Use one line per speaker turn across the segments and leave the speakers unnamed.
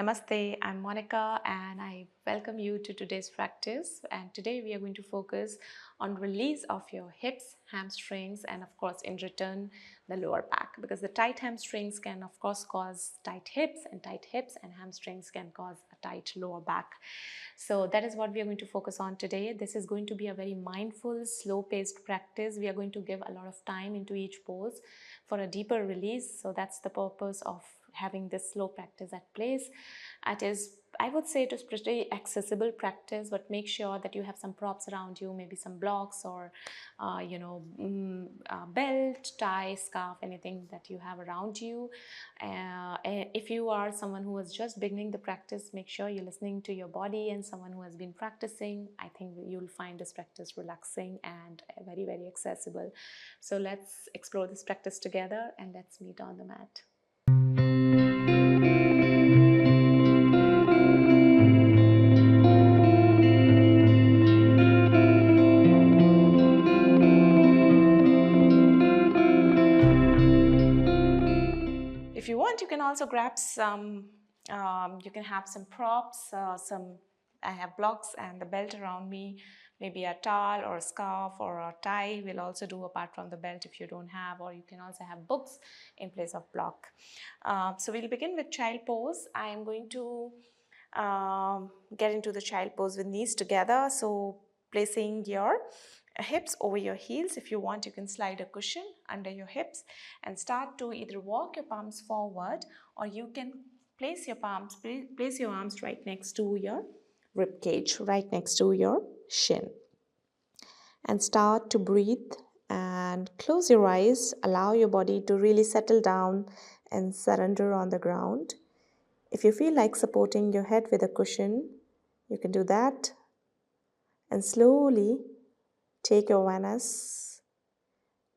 Namaste, I'm Monica and I welcome you to today's practice. And today we are going to focus on release of your hips, hamstrings, and of course in return the lower back, because the tight hamstrings can of course cause tight hips, and hamstrings can cause a tight lower back. So that is what we are going to focus on today. This is going to be a very mindful, slow-paced practice. We are going to give a lot of time into each pose for a deeper release. So that's the purpose of having this slow practice at place. It is, I would say, it is pretty accessible practice, but make sure that you have some props around you, maybe some blocks or belt, tie, scarf, anything that you have around you. If you are someone who is just beginning the practice, make sure you're listening to your body, and someone who has been practicing, I think you'll find this practice relaxing and very, very accessible. So let's explore this practice together and let's meet on the mat. If you want, you can also grab some, you can have some props, I have blocks and the belt around me, maybe a towel or a scarf or a tie will also do apart from the belt if you don't have, or you can also have books in place of block. So we'll begin with child pose. I am going to get into the child pose with knees together. So placing your hips over your heels. If you want, you can slide a cushion under your hips and start to either walk your palms forward, or you can place your arms right next to your rib cage, right next to your shin, and start to breathe and close your eyes. Allow your body to really settle down and surrender on the ground. If you feel like supporting your head with a cushion, you can do that, and slowly take your awareness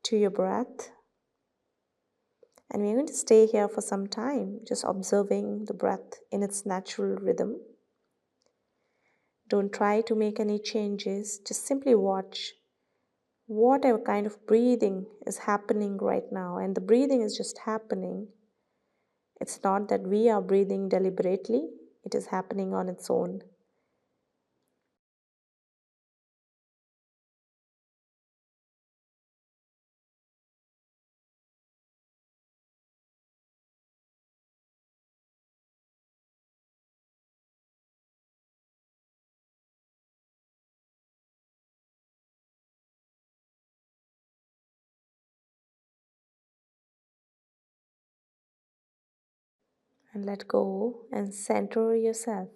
to your breath. And we're going to stay here for some time, just observing the breath in its natural rhythm. Don't try to make any changes, just simply watch whatever kind of breathing is happening right now. And the breathing is just happening. It's not that we are breathing deliberately, it is happening on its own. And let go and center yourself.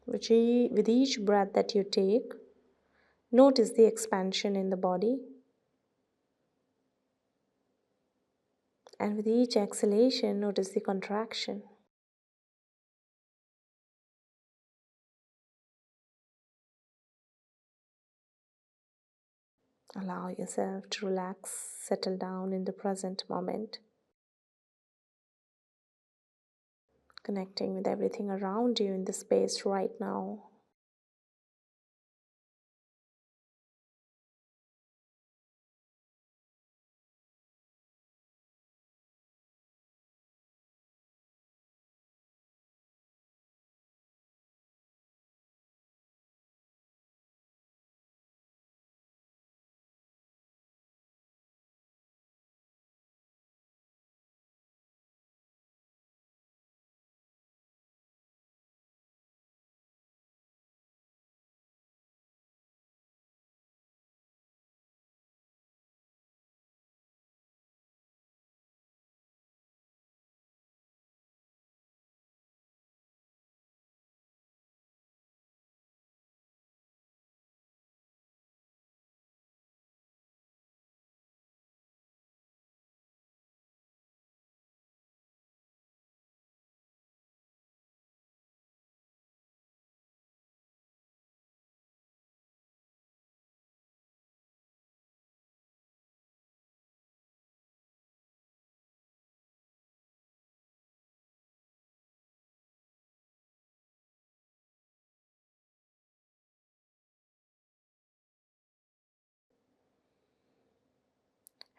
With each breath that you take, notice the expansion in the body. And with each exhalation, notice the contraction. Allow yourself to relax, settle down in the present moment, connecting with everything around you in the space right now.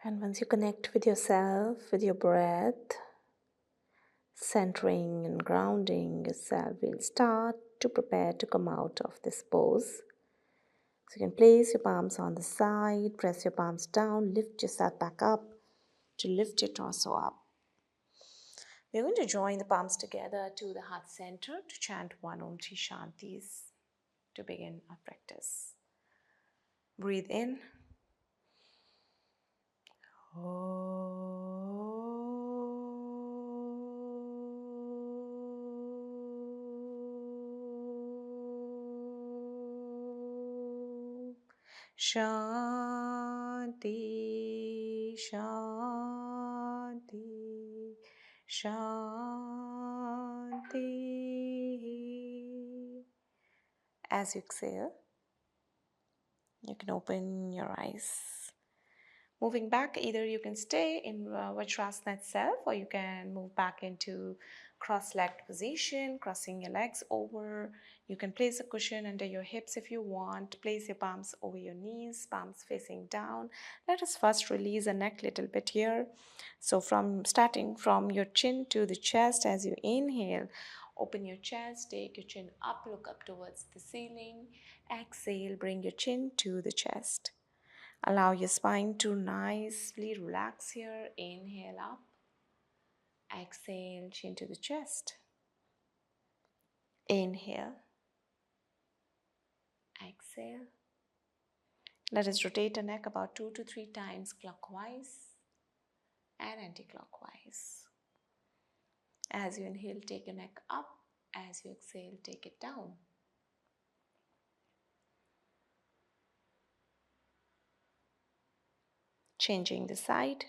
And once you connect with yourself, with your breath, centering and grounding yourself, we'll start to prepare to come out of this pose. So you can place your palms on the side, press your palms down, lift yourself back up to lift your torso up. We're going to join the palms together to the heart center to chant one Om Tri Shantis to begin our practice. Breathe in. Shanti, Shanti, Shanti. As you exhale, you can open your eyes. Moving back, either you can stay in Vajrasana itself, or you can move back into cross-legged position, crossing your legs over. You can place a cushion under your hips if you want. Place your palms over your knees, palms facing down. Let us first release the neck a little bit here. So starting from your chin to the chest, as you inhale, open your chest, take your chin up, look up towards the ceiling. Exhale, bring your chin to the chest. Allow your spine to nicely relax here. Inhale up. Exhale, chin to the chest. Inhale. Exhale. Let us rotate the neck about 2 to 3 times clockwise and anti-clockwise. As you inhale, take your neck up. As you exhale, take it down. Changing the side.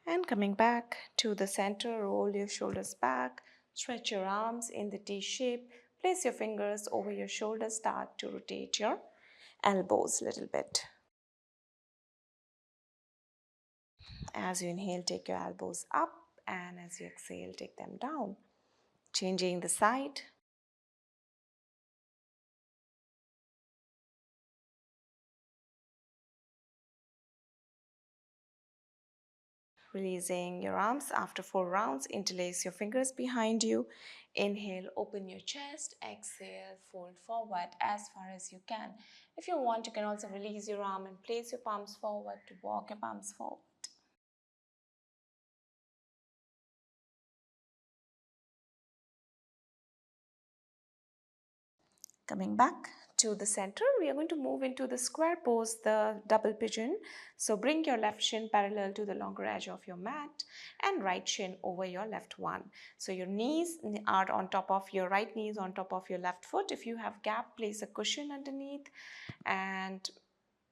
And coming back to the center, roll your shoulders back, stretch your arms in the T shape, place your fingers over your shoulders, start to rotate your elbows a little bit. As you inhale, take your elbows up, and as you exhale, take them down. Changing the side. Releasing your arms after 4 rounds, interlace your fingers behind you. Inhale, open your chest. Exhale, fold forward as far as you can. If you want, you can also release your arm and place your palms forward to walk your palms forward. Coming back to the center, we are going to move into the square pose, the double pigeon. So bring your left shin parallel to the longer edge of your mat and right shin over your left one. So your knees are on top of your right knees on top of your left foot. If you have gap, place a cushion underneath, and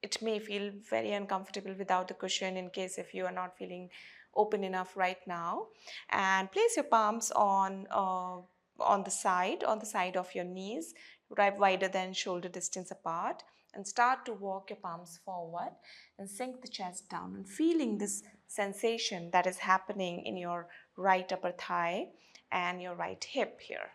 it may feel very uncomfortable without the cushion in case if you are not feeling open enough right now. And place your palms on the side of your knees, right wider than shoulder distance apart, and start to walk your palms forward and sink the chest down and feeling this sensation that is happening in your right upper thigh and your right hip here.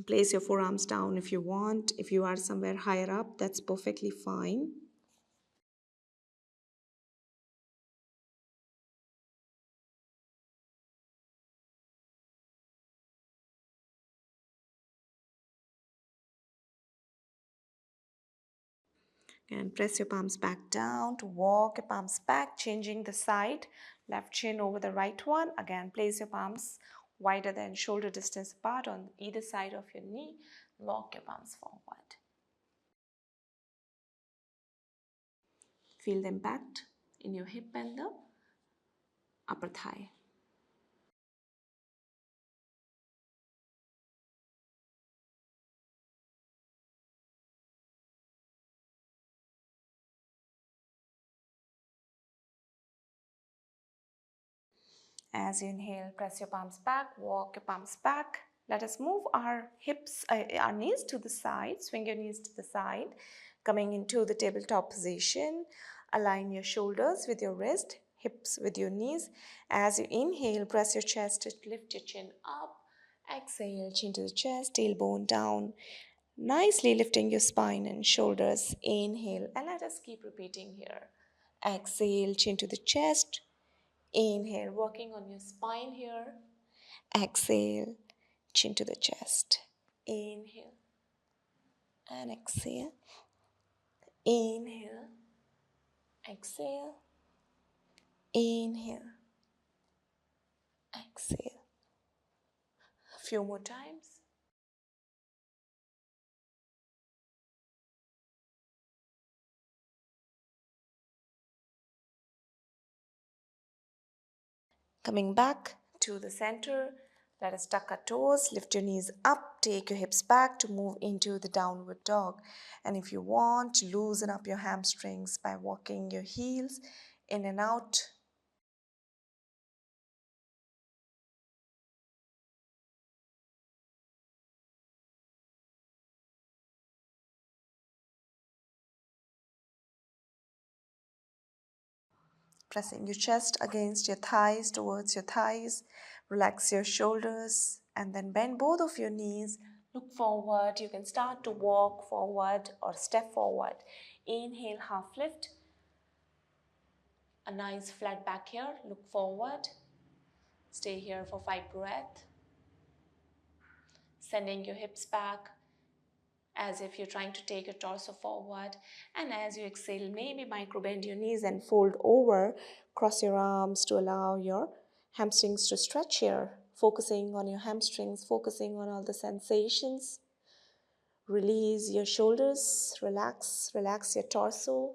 Place your forearms down if you want. If you are somewhere higher up, that's perfectly fine. And press your palms back down to walk your palms back, changing the side. Left shin over the right one. Again, place your palms wider than shoulder distance apart on either side of your knee. Walk your palms forward. Feel the impact in your hip and the upper thigh. As you inhale, press your palms back, walk your palms back. Let us move our hips, our knees to the side, swing your knees to the side, coming into the tabletop position. Align your shoulders with your wrist, hips with your knees. As you inhale, press your chest to lift your chin up. Exhale, chin to the chest, tailbone down. Nicely lifting your spine and shoulders. Inhale, and let us keep repeating here. Exhale, chin to the chest. Inhale, working on your spine here. Exhale, chin to the chest. Inhale and exhale. Inhale, exhale, inhale, exhale. A few more times. Coming back to the center, let us tuck our toes, lift your knees up, take your hips back to move into the downward dog. And if you want to loosen up your hamstrings by walking your heels in and out, pressing your chest against your thighs, towards your thighs. Relax your shoulders and then bend both of your knees. Look forward. You can start to walk forward or step forward. Inhale, half lift. A nice flat back here. Look forward. Stay here for 5 breaths. Sending your hips back as if you're trying to take your torso forward. And as you exhale, maybe micro bend your knees and fold over. Cross your arms to allow your hamstrings to stretch here. Focusing on your hamstrings, focusing on all the sensations. Release your shoulders, relax your torso.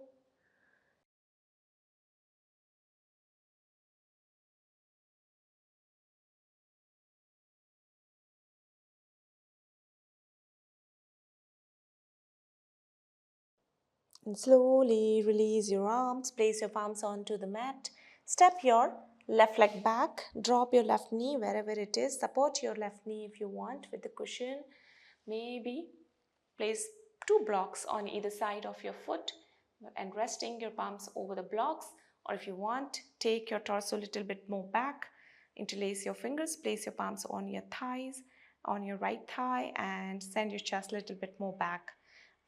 And slowly release your arms, place your palms onto the mat. Step your left leg back, drop your left knee wherever it is. Support your left knee if you want with the cushion. Maybe place 2 blocks on either side of your foot and resting your palms over the blocks. Or if you want, take your torso a little bit more back. Interlace your fingers, place your palms on your thighs, on your right thigh, and send your chest a little bit more back.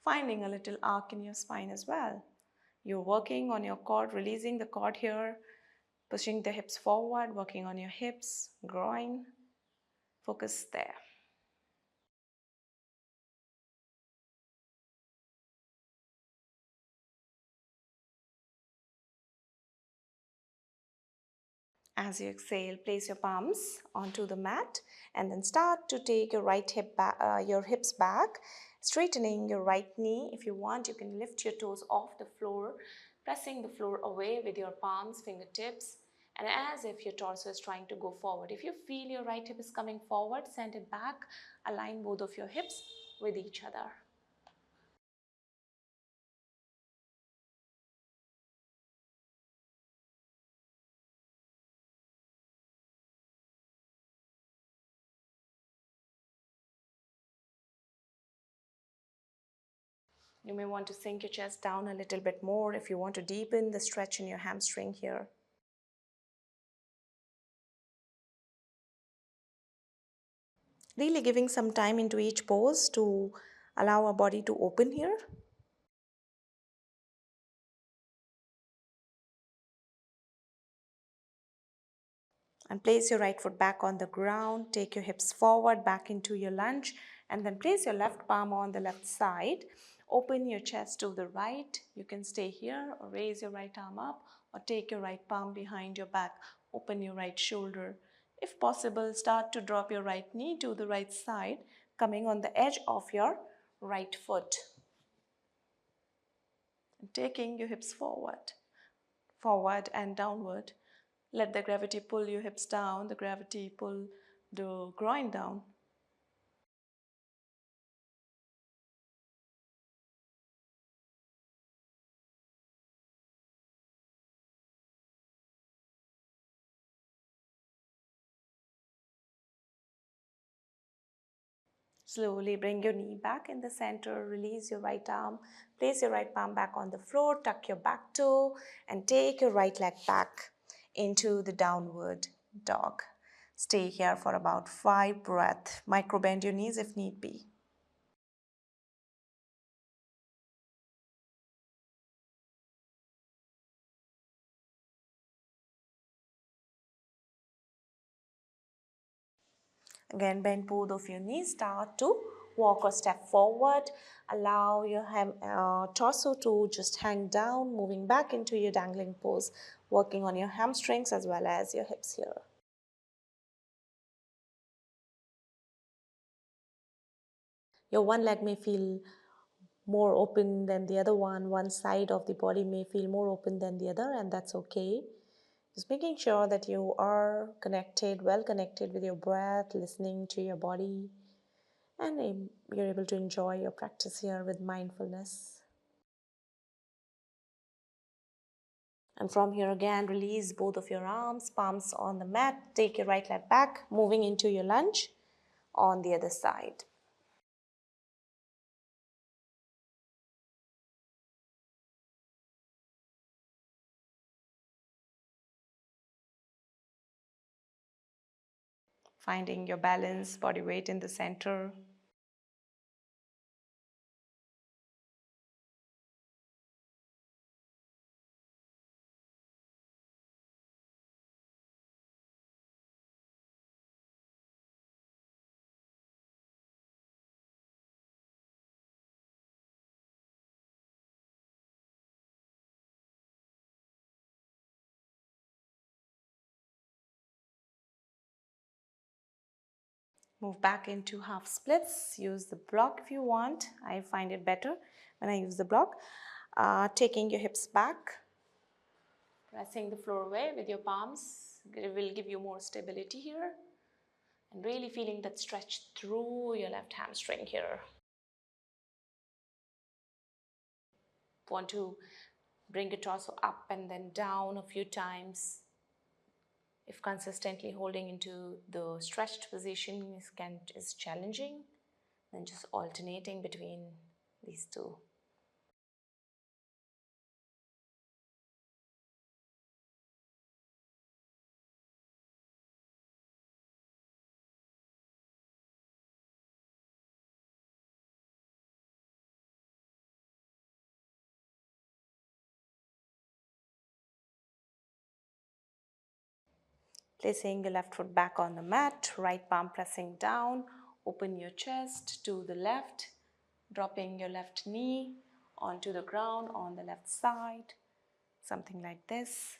Finding a little arc in your spine as well. You're working on your cord, releasing the cord here, pushing the hips forward, working on your hips, groin. Focus there. As you exhale, place your palms onto the mat and then start to take your your hips back, straightening your right knee. If you want, you can lift your toes off the floor, pressing the floor away with your palms, fingertips, and as if your torso is trying to go forward. If you feel your right hip is coming forward, send it back, align both of your hips with each other. You may want to sink your chest down a little bit more if you want to deepen the stretch in your hamstring here. Really giving some time into each pose to allow our body to open here. And place your right foot back on the ground. Take your hips forward back into your lunge and then place your left palm on the left side. Open your chest to the right. You can stay here or raise your right arm up or take your right palm behind your back. Open your right shoulder. If possible, start to drop your right knee to the right side, coming on the edge of your right foot. And taking your hips forward and downward. Let the gravity pull your hips down, the gravity pull the groin down. Slowly bring your knee back in the center, release your right arm, place your right palm back on the floor, tuck your back toe and take your right leg back into the downward dog. Stay here for about 5 breaths. Micro bend your knees if need be. Again, bend both of your knees. Start to walk or step forward. Allow your torso to just hang down, moving back into your dangling pose, working on your hamstrings as well as your hips here. Your one leg may feel more open than the other one side of the body may feel more open than the other, and that's okay. Just making sure that you are connected, well connected with your breath, listening to your body, and you're able to enjoy your practice here with mindfulness. And from here again, release both of your arms, palms on the mat. Take your right leg back, moving into your lunge on the other side. Finding your balance, body weight in the center. Move back into half splits. Use the block if you want. I find it better when I use the block. Taking your hips back, pressing the floor away with your palms. It will give you more stability here. And really feeling that stretch through your left hamstring here. Want to bring your torso up and then down a few times. If consistently holding into the stretched position is challenging, then just alternating between these two. Placing your left foot back on the mat, right palm pressing down, open your chest to the left, dropping your left knee onto the ground on the left side, something like this.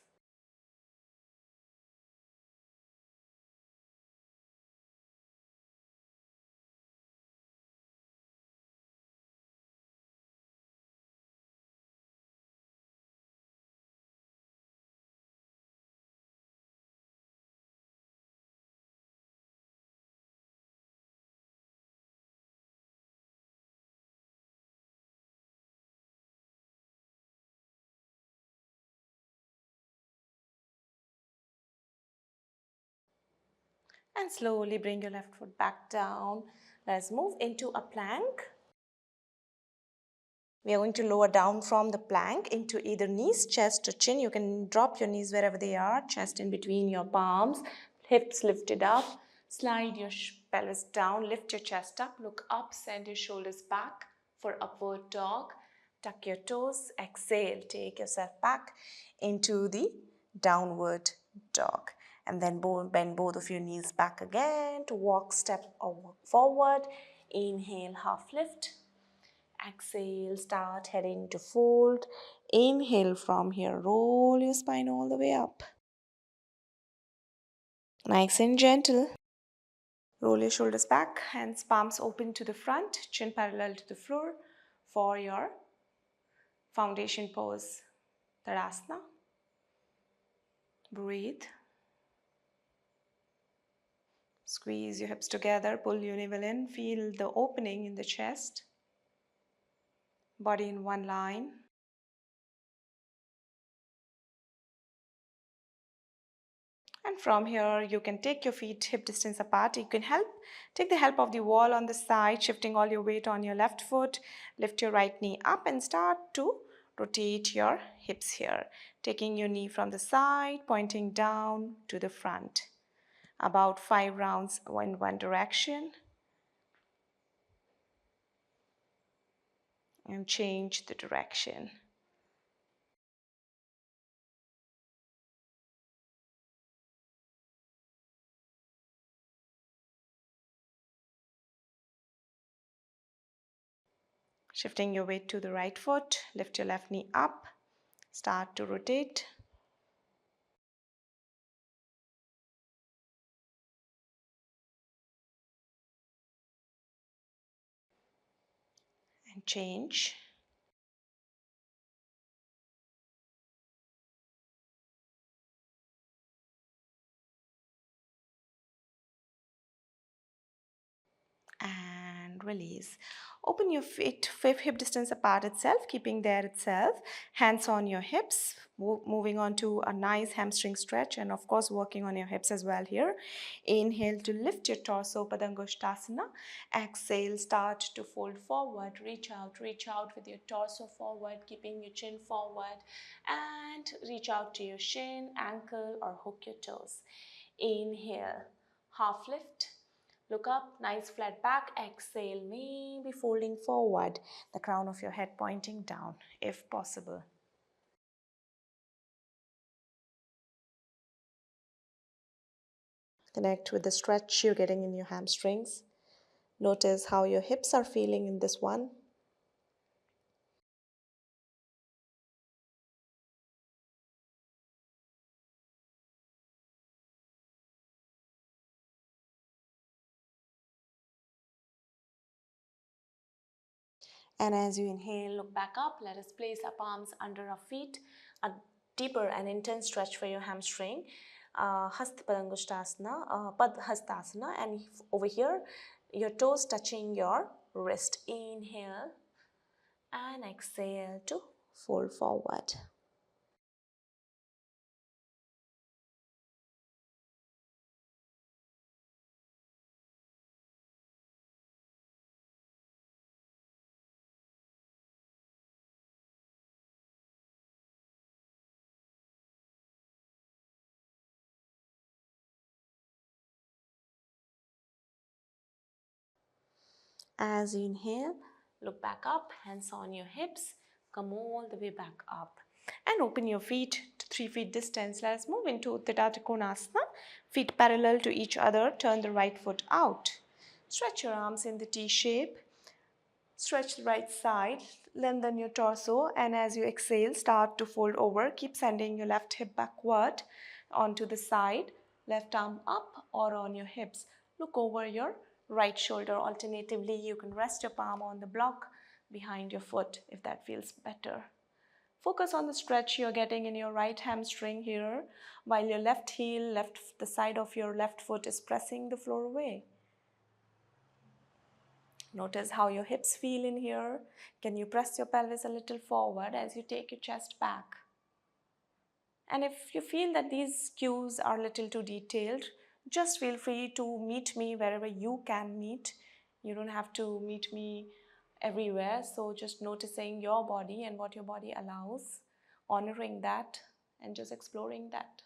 And slowly bring your left foot back down. Let's move into a plank. We are going to lower down from the plank into either knees, chest or chin. You can drop your knees wherever they are, chest in between your palms, hips lifted up. Slide your pelvis down, lift your chest up, look up, send your shoulders back for upward dog. Tuck your toes, exhale, take yourself back into the downward dog. And then bend both of your knees back again to walk, step or walk forward. Inhale, half lift. Exhale, start heading to fold. Inhale from here, roll your spine all the way up. Nice and gentle. Roll your shoulders back, hands palms open to the front, chin parallel to the floor for your foundation pose, Tadasana. Breathe. Squeeze your hips together, pull your navel in, feel the opening in the chest. Body in one line. And from here, you can take your feet hip distance apart. You can take the help of the wall on the side, shifting all your weight on your left foot. Lift your right knee up and start to rotate your hips here. Taking your knee from the side, pointing down to the front. About 5 rounds in one direction. And change the direction. Shifting your weight to the right foot, lift your left knee up, start to rotate. And change. And release. Open your feet hip distance apart itself, keeping there itself. Hands on your hips, moving on to a nice hamstring stretch, and of course working on your hips as well here. Inhale to lift your torso, Padangusthasana. Exhale, start to fold forward. Reach out with your torso forward, keeping your chin forward, and reach out to your shin, ankle, or hook your toes. Inhale, half lift. Look up, nice flat back. Exhale, maybe folding forward, the crown of your head pointing down if possible. Connect with the stretch you're getting in your hamstrings. Notice how your hips are feeling in this one. And as you inhale, look back up. Let us place our palms under our feet. A deeper and intense stretch for your hamstring. Hasta Padangusthasana, Padhastasana. And over here, your toes touching your wrist. Inhale and exhale to fold forward. As you inhale, look back up, hands on your hips, come all the way back up. And open your feet to 3 feet distance. Let us move into Uttara Trikonasana. Feet parallel to each other, turn the right foot out. Stretch your arms in the T shape. Stretch the right side, lengthen your torso, and as you exhale, start to fold over. Keep sending your left hip backward onto the side, left arm up or on your hips. Look over your right shoulder. Alternatively, you can rest your palm on the block behind your foot if that feels better. Focus on the stretch you're getting in your right hamstring here, while your left heel, the side of your left foot is pressing the floor away. Notice how your hips feel in here. Can you press your pelvis a little forward as you take your chest back? And if you feel that these cues are a little too detailed, just feel free to meet me wherever you can meet. You don't have to meet me everywhere. So just noticing your body and what your body allows, honoring that and just exploring that.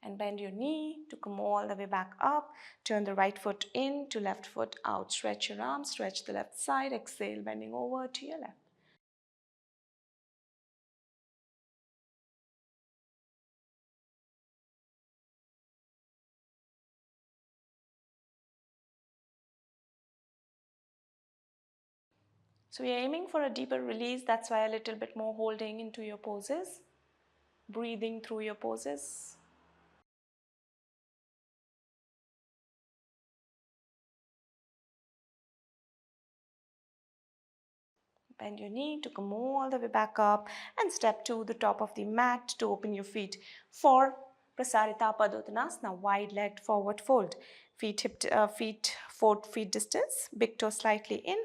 And bend your knee to come all the way back up. Turn the right foot in to left foot out. Stretch your arms, stretch the left side. Exhale, bending over to your left. So we are aiming for a deeper release. That's why a little bit more holding into your poses. Breathing through your poses. Bend your knee to come all the way back up and step to the top of the mat to open your feet for Prasarita Padottanasana, wide-legged forward fold. Feet 4 feet distance, big toe slightly in,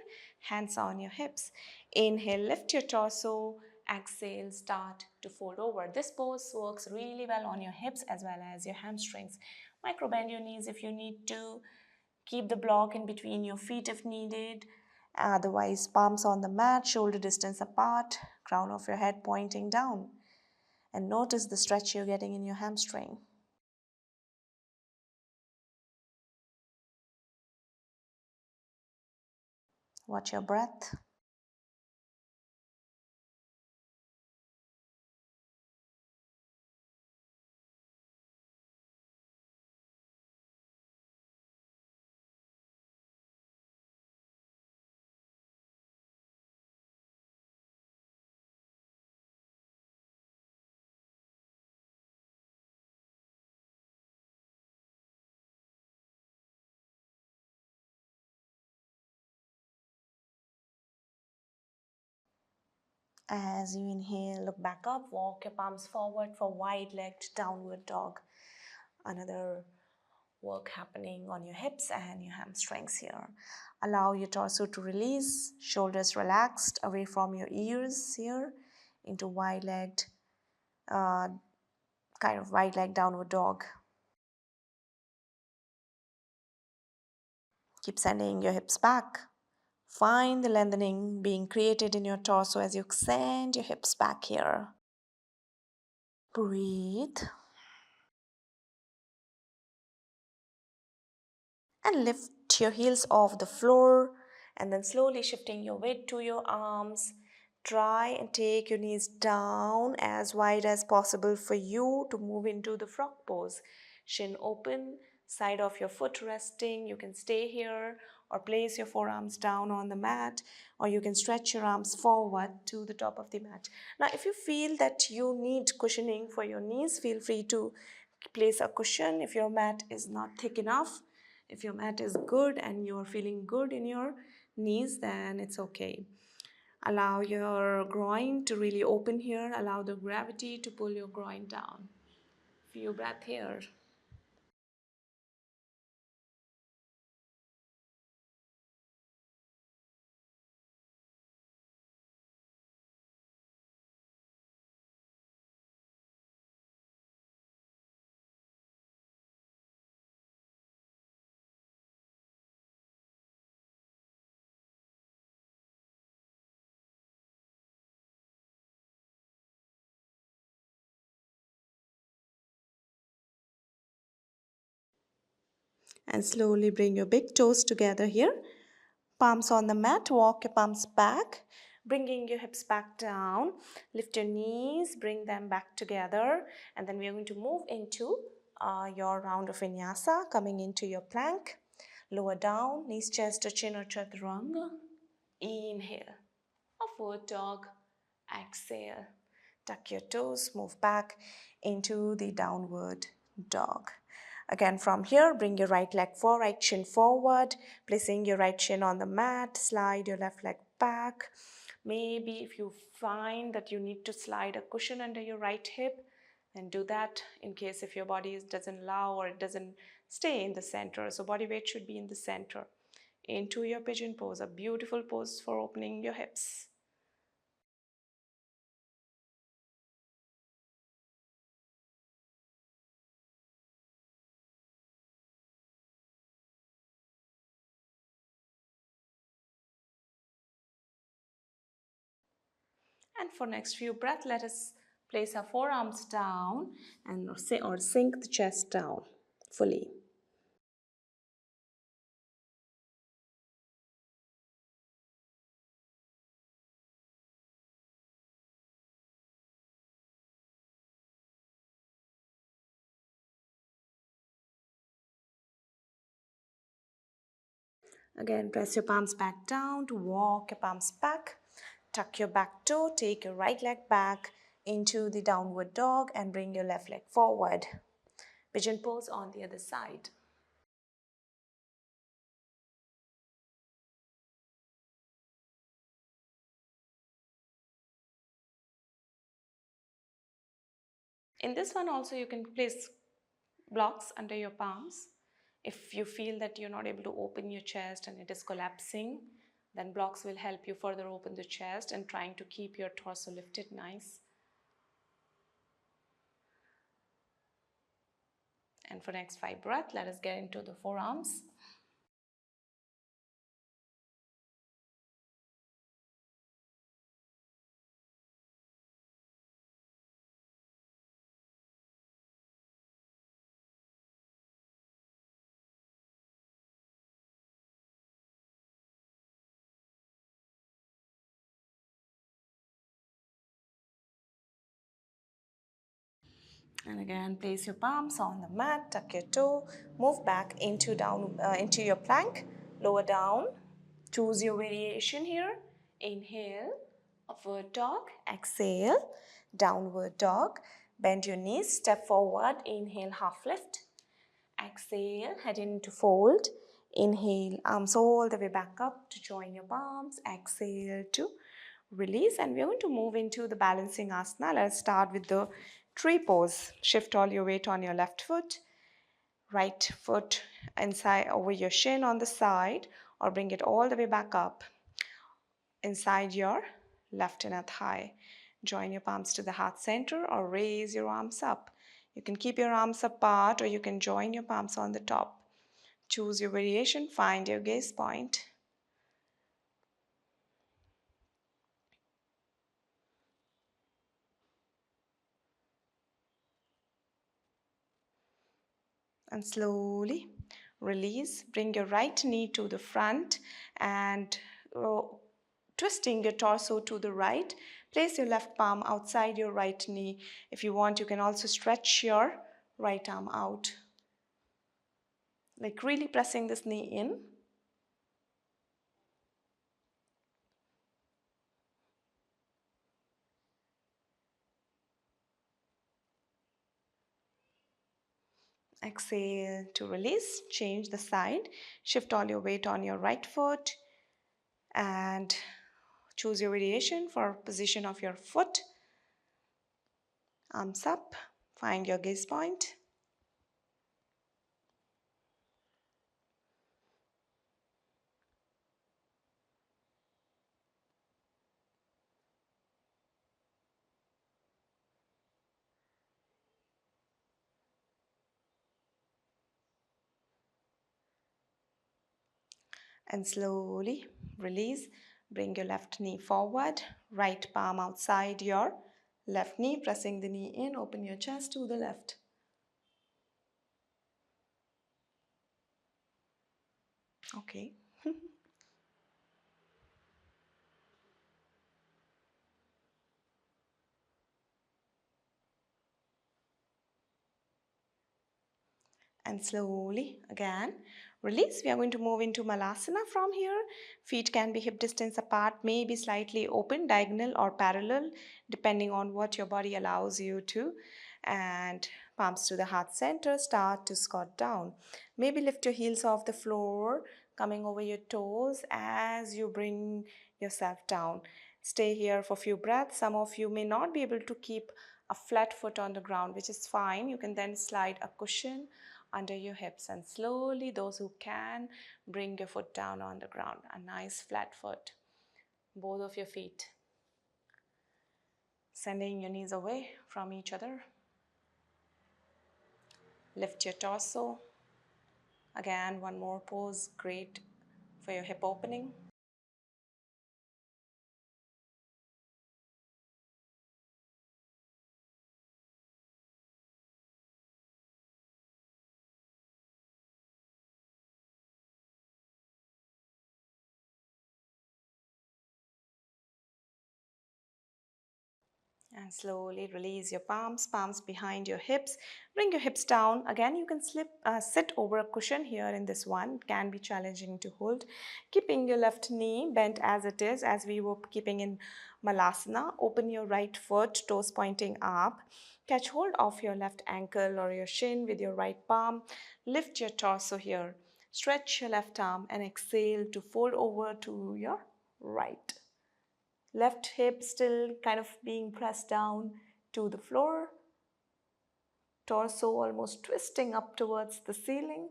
hands on your hips. Inhale, lift your torso. Exhale, start to fold over. This pose works really well on your hips as well as your hamstrings. Micro bend your knees if you need to. Keep the block in between your feet if needed. Otherwise, palms on the mat, shoulder distance apart, crown of your head pointing down. And notice the stretch you're getting in your hamstring. Watch your breath. As you inhale, look back up, walk your palms forward for wide-legged downward dog. Another work happening on your hips and your hamstrings here. Allow your torso to release, shoulders relaxed away from your ears here into wide-legged, kind of wide-legged downward dog. Keep sending your hips back. Find the lengthening being created in your torso as you extend your hips back here. Breathe. And lift your heels off the floor and then slowly shifting your weight to your arms. Try and take your knees down as wide as possible for you to move into the frog pose. Shin open, side of your foot resting. You can stay here or place your forearms down on the mat, or you can stretch your arms forward to the top of the mat. Now, if you feel that you need cushioning for your knees, feel free to place a cushion if your mat is not thick enough. If your mat is good and you're feeling good in your knees, then it's okay. Allow your groin to really open here. Allow the gravity to pull your groin down. Few breath here. And slowly bring your big toes together here. Palms on the mat, walk your palms back, bringing your hips back down. Lift your knees, bring them back together. And then we are going to move into your round of vinyasa, coming into your plank. Lower down, knees, chest to chin or chaturanga. Inhale, upward dog. Exhale, tuck your toes, move back into the downward dog. Again, from here, bring your right leg forward, right shin forward, placing your right shin on the mat, slide your left leg back. Maybe if you find that you need to slide a cushion under your right hip, then do that in case if your body doesn't allow or it doesn't stay in the center. So body weight should be in the center. Into your pigeon pose, a beautiful pose for opening your hips. And for next few breaths, let us place our forearms down and sink the chest down fully. Again, press your palms back down to walk your palms back. Tuck your back toe, take your right leg back into the downward dog and bring your left leg forward. Pigeon pose on the other side. In this one also you can place blocks under your palms. If you feel that you're not able to open your chest and it is collapsing, Then blocks will help you further open the chest and trying to keep your torso lifted nice. And for next 5 breaths, let us get into the forearms. And again, place your palms on the mat, tuck your toe, move back into your plank, lower down. Choose your variation here. Inhale, upward dog. Exhale, downward dog. Bend your knees, step forward. Inhale, half lift. Exhale, head into fold. Inhale, arms all the way back up to join your palms. Exhale to release, and we're going to move into the balancing asana. Let's start with the tree pose. Shift all your weight on your left foot, right foot inside over your shin on the side, or bring it all the way back up inside your left inner thigh. Join your palms to the heart center or raise your arms up. You can keep your arms apart or you can join your palms on the top. Choose your variation, find your gaze point. And slowly release. Bring your right knee to the front and twisting your torso to the right. Place your left palm outside your right knee. If you want, you can also stretch your right arm out. Like really pressing this knee in. Exhale to release. Change the side. Shift all your weight on your right foot and choose your variation for position of your foot. Arms up. Find your gaze point. And slowly release. Bring your left knee forward, right palm outside your left knee, pressing the knee in. Open your chest to the left. Okay. And slowly again release. We are going to move into Malasana from here. Feet can be hip distance apart, maybe slightly open, diagonal or parallel, depending on what your body allows you to. And palms to the heart center. Start to squat down. Maybe lift your heels off the floor, coming over your toes as you bring yourself down. Stay here for a few breaths. Some of you may not be able to keep a flat foot on the ground, which is fine. You can then slide a cushion under your hips, and slowly, those who can, bring your foot down on the ground. A nice flat foot. Both of your feet. Sending your knees away from each other. Lift your torso. Again, one more pose. Great for your hip opening. And slowly release your palms, palms behind your hips. Bring your hips down. Again, you can sit over a cushion here in this one. It can be challenging to hold. Keeping your left knee bent as it is, as we were keeping in Malasana. Open your right foot, toes pointing up. Catch hold of your left ankle or your shin with your right palm. Lift your torso here. Stretch your left arm and exhale to fold over to your right. Left hip still kind of being pressed down to the floor. Torso almost twisting up towards the ceiling.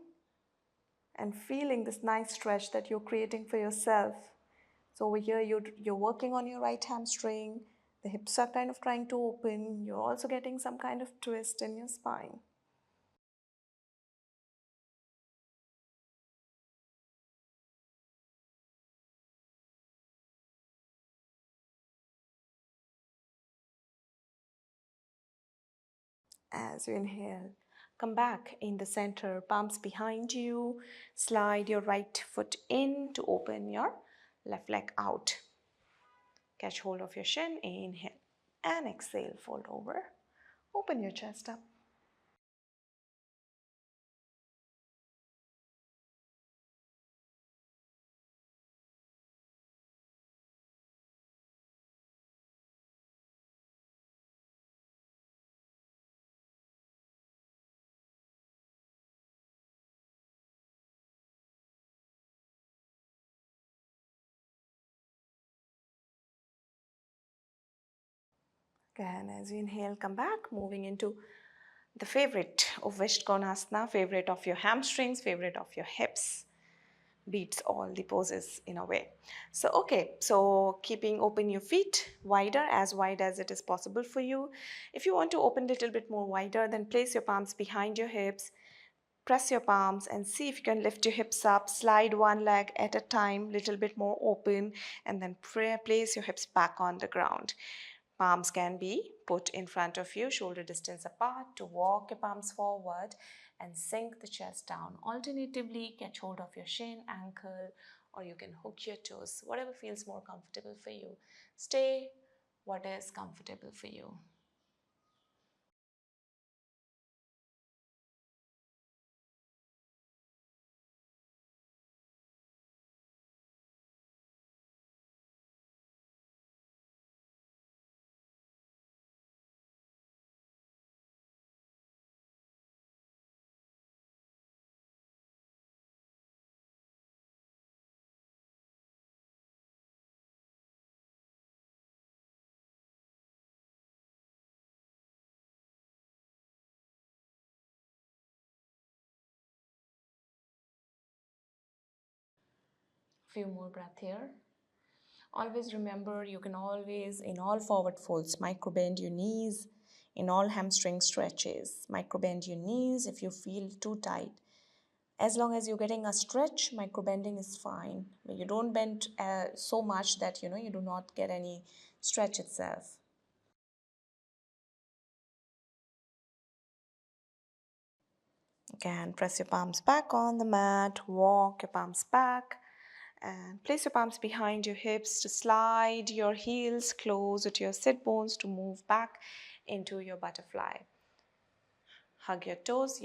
And feeling this nice stretch that you're creating for yourself. So over here, you're working on your right hamstring. The hips are kind of trying to open. You're also getting some kind of twist in your spine. As you inhale, come back in the center, palms behind you. Slide your right foot in to open your left leg out. Catch hold of your shin, inhale and exhale, fold over. Open your chest up. Again, as you inhale, come back, moving into the favorite of Vishkonasana, favorite of your hamstrings, favorite of your hips. Beats all the poses in a way. So okay, so keeping open your feet wider, as wide as it is possible for you. If you want to open a little bit more wider, then place your palms behind your hips, press your palms and see if you can lift your hips up, slide one leg at a time, little bit more open, and then place your hips back on the ground. Palms can be put in front of you, shoulder distance apart, to walk your palms forward and sink the chest down. Alternatively, catch hold of your shin, ankle, or you can hook your toes, whatever feels more comfortable for you. Stay what is comfortable for you. Few more breath here. Always remember, you can always, in all forward folds, micro bend your knees. In all hamstring stretches, micro bend your knees if you feel too tight. As long as you're getting a stretch, micro bending is fine. But you don't bend so much that you do not get any stretch itself. Again, press your palms back on the mat, walk your palms back, and place your palms behind your hips to slide your heels closer to your sit bones to move back into your butterfly. Hug your toes,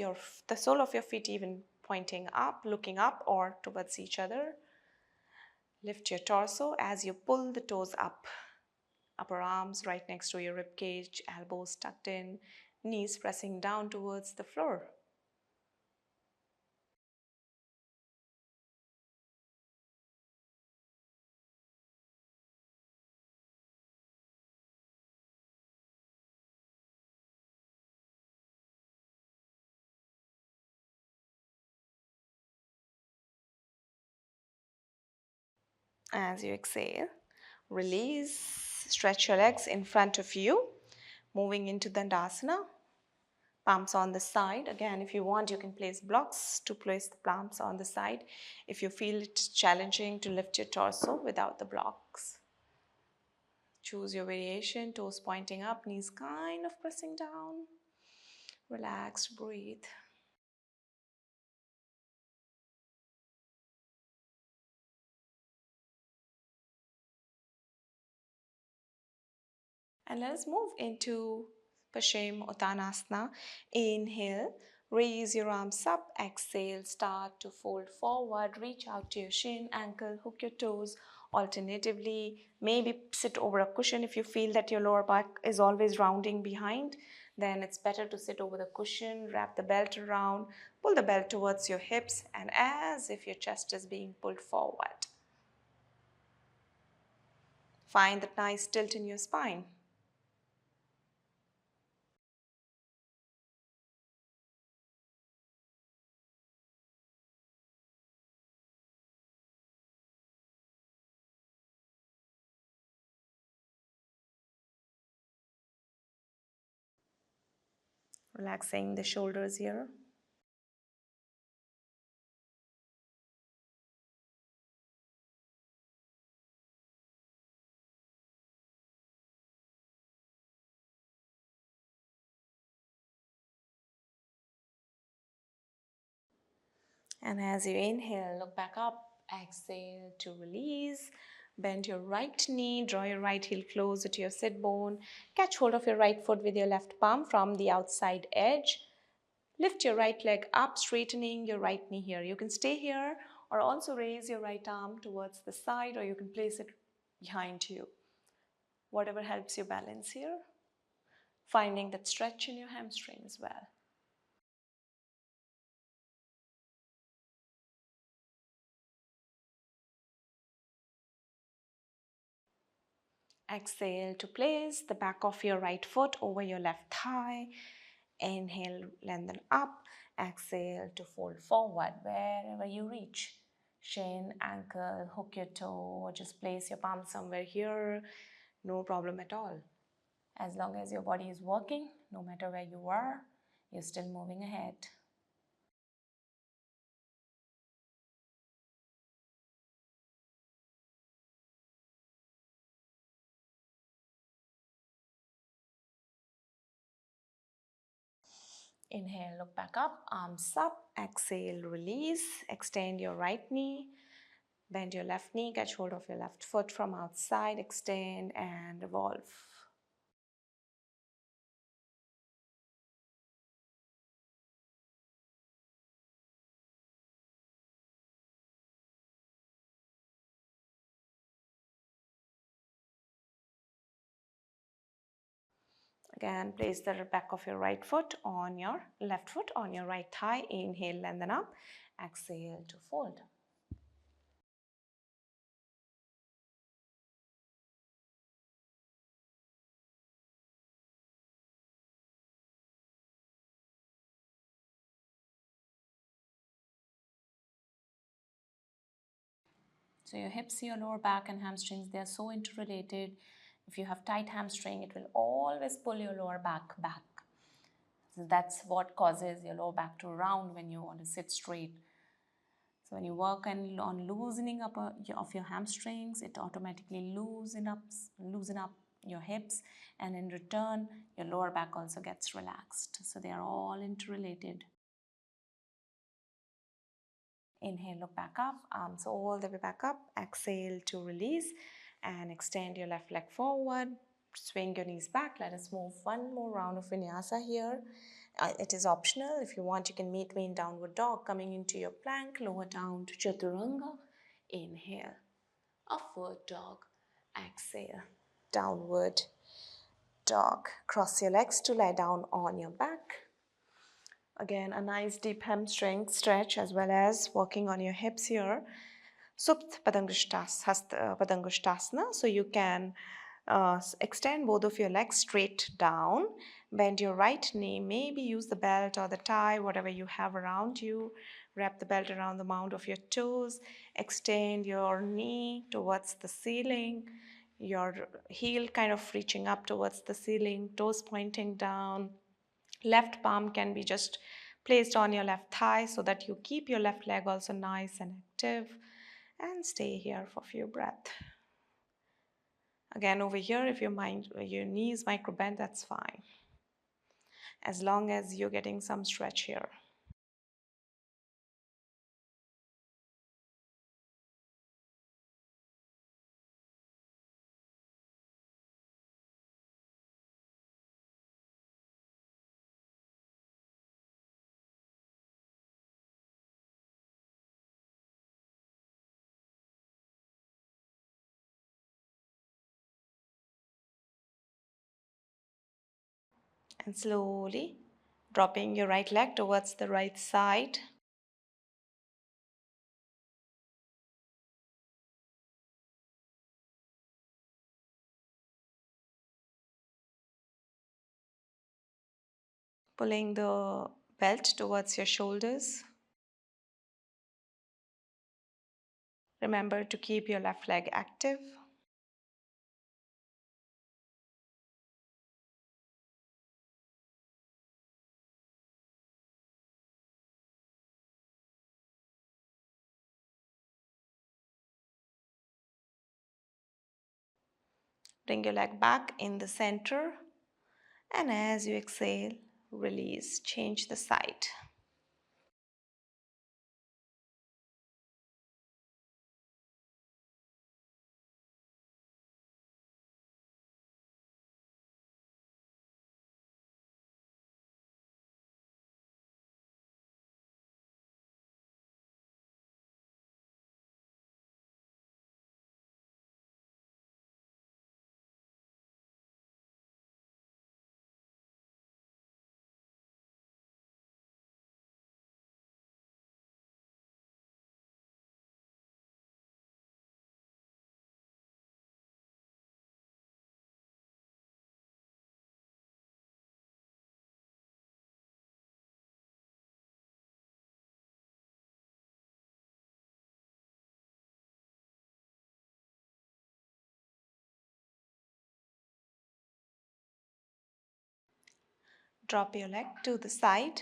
the sole of your feet even pointing up, looking up or towards each other. Lift your torso as you pull the toes up. Upper arms right next to your rib cage, elbows tucked in, knees pressing down towards the floor. As you exhale, release, stretch your legs in front of you, moving into Dandasana. Palms on the side. Again, if you want, you can place blocks to place the palms on the side if you feel it challenging to lift your torso without the blocks. Choose your variation, toes pointing up, knees kind of pressing down. Relax, breathe. And let us move into Paschimottanasana. Inhale, raise your arms up. Exhale, start to fold forward. Reach out to your shin, ankle, hook your toes. Alternatively, maybe sit over a cushion if you feel that your lower back is always rounding behind. Then it's better to sit over the cushion, wrap the belt around, pull the belt towards your hips, and as if your chest is being pulled forward. Find that nice tilt in your spine. Relaxing the shoulders here. And as you inhale, look back up. Exhale to release. Bend your right knee, draw your right heel closer to your sit bone. Catch hold of your right foot with your left palm from the outside edge. Lift your right leg up, straightening your right knee here. You can stay here or also raise your right arm towards the side, or you can place it behind you. Whatever helps you balance here. Finding that stretch in your hamstring as well. Exhale to place the back of your right foot over your left thigh. Inhale, lengthen up. Exhale to fold forward wherever you reach. Shin, ankle, hook your toe, or just place your palm somewhere here. No problem at all. As long as your body is working, no matter where you are, you're still moving ahead. Inhale, look back up, arms up. Exhale, release. Extend your right knee. Bend your left knee, catch hold of your left foot from outside, extend and revolve. Again, place the back of your right foot on your left foot on your right thigh. Inhale, lengthen up. Exhale to fold. So your hips, your lower back and hamstrings, they are so interrelated. If you have tight hamstring, it will always pull your lower back back. So that's what causes your lower back to round when you want to sit straight. So when you work on loosening up of your hamstrings, it automatically loosen up your hips, and in return, your lower back also gets relaxed. So they are all interrelated. Inhale, look back up, arms all the way back up. Exhale to release and extend your left leg forward. Swing your knees back. Let us move one more round of vinyasa here. It is optional. If you want, you can meet me in downward dog, coming into your plank, lower down to chaturanga. Inhale, upward dog. Exhale, downward dog. Cross your legs to lie down on your back. Again, a nice deep hamstring stretch as well as working on your hips here. Supta Padangusthasana. So you can extend both of your legs straight down. Bend your right knee. Maybe use the belt or the tie, whatever you have around you. Wrap the belt around the mount of your toes. Extend your knee towards the ceiling. Your heel kind of reaching up towards the ceiling. Toes pointing down. Left palm can be just placed on your left thigh so that you keep your left leg also nice and active. And stay here for a few breaths. Again, over here, if your knee is micro bent, that's fine. As long as you're getting some stretch here. And slowly dropping your right leg towards the right side. Pulling the belt towards your shoulders. Remember to keep your left leg active. Bring your leg back in the center, and as you exhale, release, change the side. Drop your leg to the side.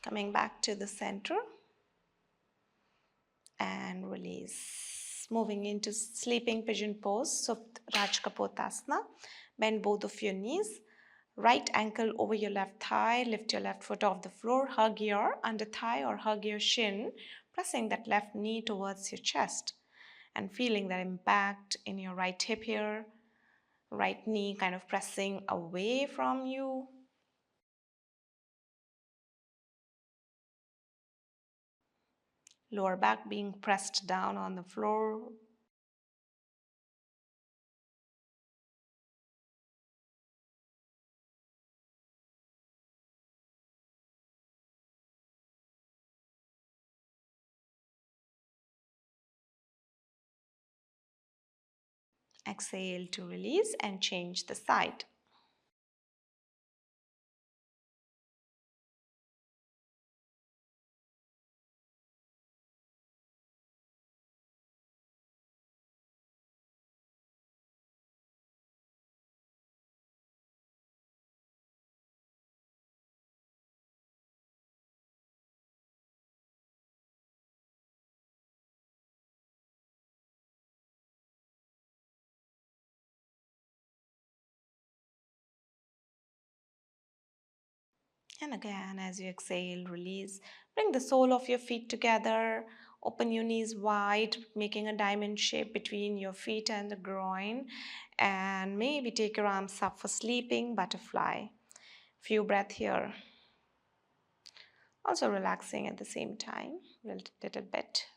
Coming back to the center and release. Moving into sleeping pigeon pose, so Rajkapotasana. Bend both of your knees. Right ankle over your left thigh. Lift your left foot off the floor. Hug your under thigh or hug your shin, pressing that left knee towards your chest and feeling that impact in your right hip here. Right knee kind of pressing away from you. Lower back being pressed down on the floor. Exhale to release and change the side. And again, as you exhale, release. Bring the sole of your feet together. Open your knees wide, making a diamond shape between your feet and the groin. And maybe take your arms up for sleeping butterfly. Few breaths here. Also relaxing at the same time, a little bit.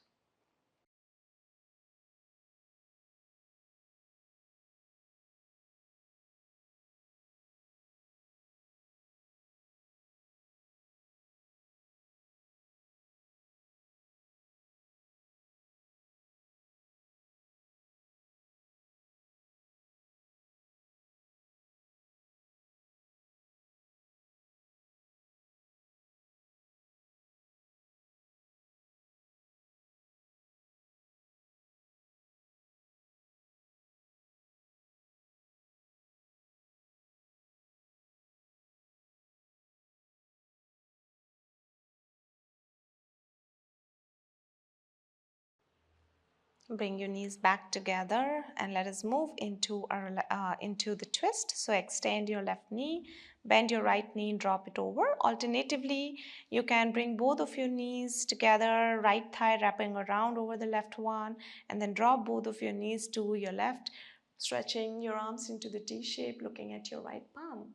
Bring your knees back together and let us move into the twist. So extend your left knee, bend your right knee, drop it over. Alternatively, you can bring both of your knees together, right thigh wrapping around over the left one, and then drop both of your knees to your left, stretching your arms into the T shape, looking at your right palm.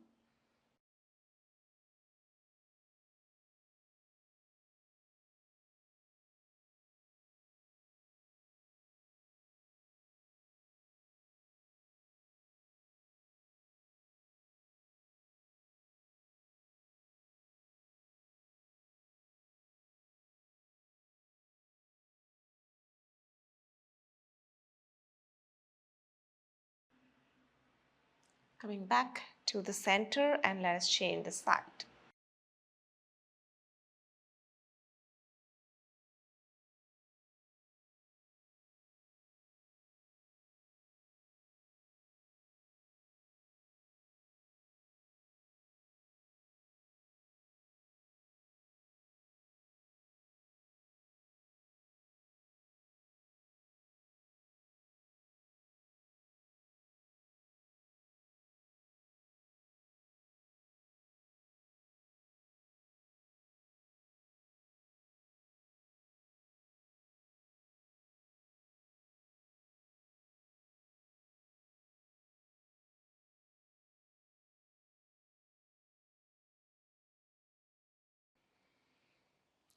Coming back to the center, and let us change the side.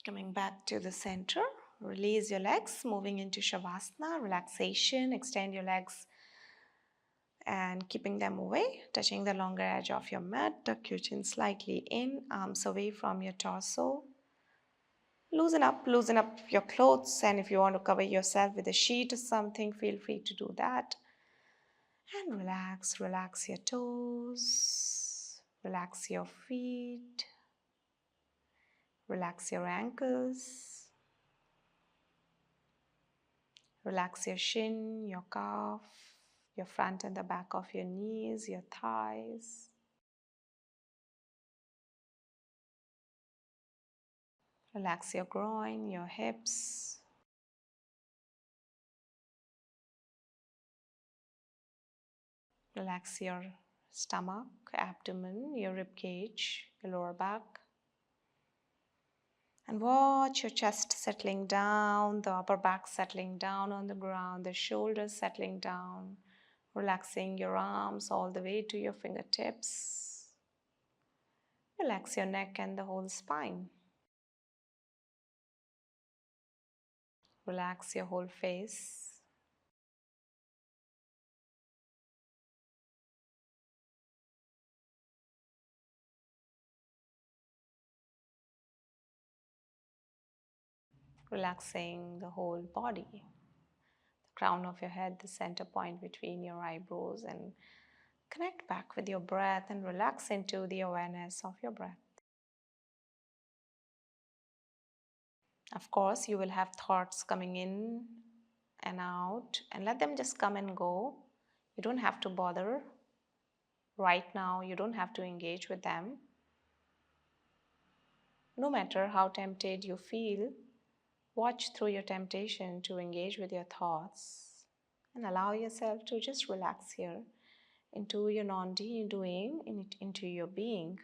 Coming back to the center, release your legs, moving into Shavasana, relaxation. Extend your legs and keeping them away, touching the longer edge of your mat. Tuck your chin slightly in, arms away from your torso. Loosen up your clothes, and if you want to cover yourself with a sheet or something, feel free to do that. And relax your toes, relax your feet, relax your ankles, relax your shin, your calf, your front and the back of your knees, your thighs. Relax your groin, your hips. Relax your stomach, abdomen, your rib cage, your lower back. And watch your chest settling down, the upper back settling down on the ground, the shoulders settling down, relaxing your arms all the way to your fingertips. Relax your neck and the whole spine. Relax your whole face. Relaxing the whole body. The crown of your head, the center point between your eyebrows, and connect back with your breath and relax into the awareness of your breath. Of course, you will have thoughts coming in and out, and let them just come and go. You don't have to bother right now. You don't have to engage with them. No matter how tempted you feel, watch through your temptation to engage with your thoughts and allow yourself to just relax here into your non-doing, into your being.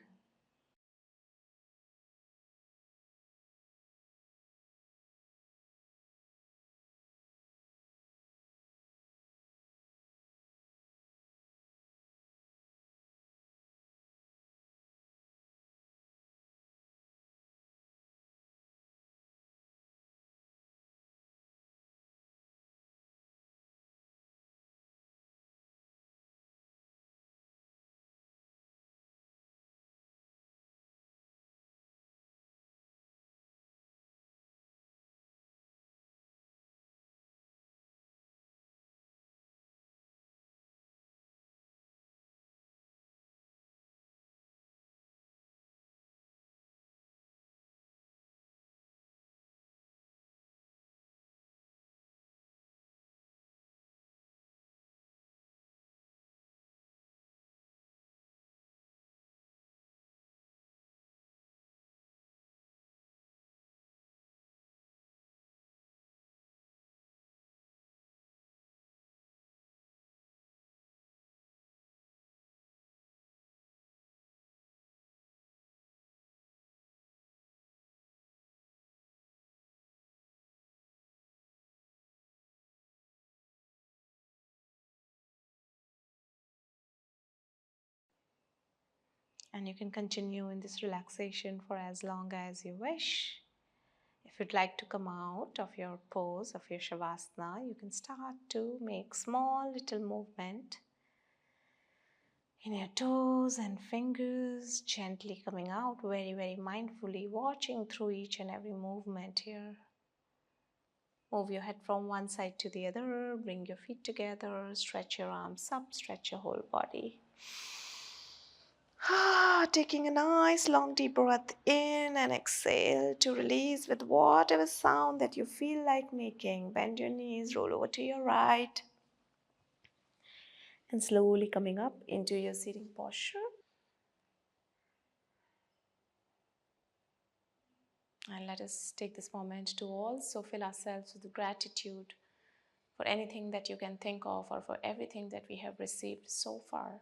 And you can continue in this relaxation for as long as you wish. If you'd like to come out of your pose of your Shavasana, you can start to make small little movement in your toes and fingers, gently coming out very mindfully, watching through each and every movement here. Move your head from one side to the other, bring your feet together, stretch your arms up, stretch your whole body. Taking a nice long deep breath in and exhale to release with whatever sound that you feel like making. Bend your knees, roll over to your right, and slowly coming up into your sitting posture. And let us take this moment to also fill ourselves with gratitude for anything that you can think of or for everything that we have received so far.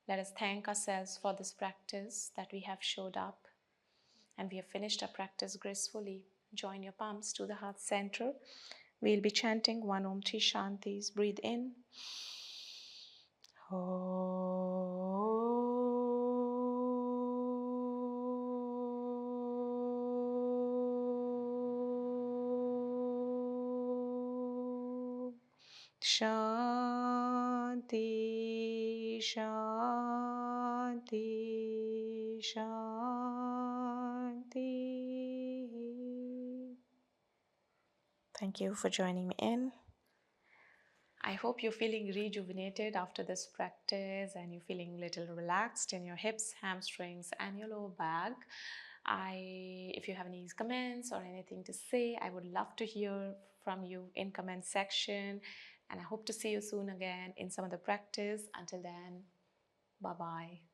Let us thank ourselves for this practice that we have showed up and we have finished our practice gracefully. Join your palms to the heart center. We'll be chanting one Om Tri Shantis. Breathe in. Shanti, Shanti, Shanti. Thank you for joining me in. I hope you're feeling rejuvenated after this practice and you're feeling a little relaxed in your hips, hamstrings, and your lower back. If you have any comments or anything to say, I would love to hear from you in comment section. And I hope to see you soon again in some other practice. Until then, bye-bye.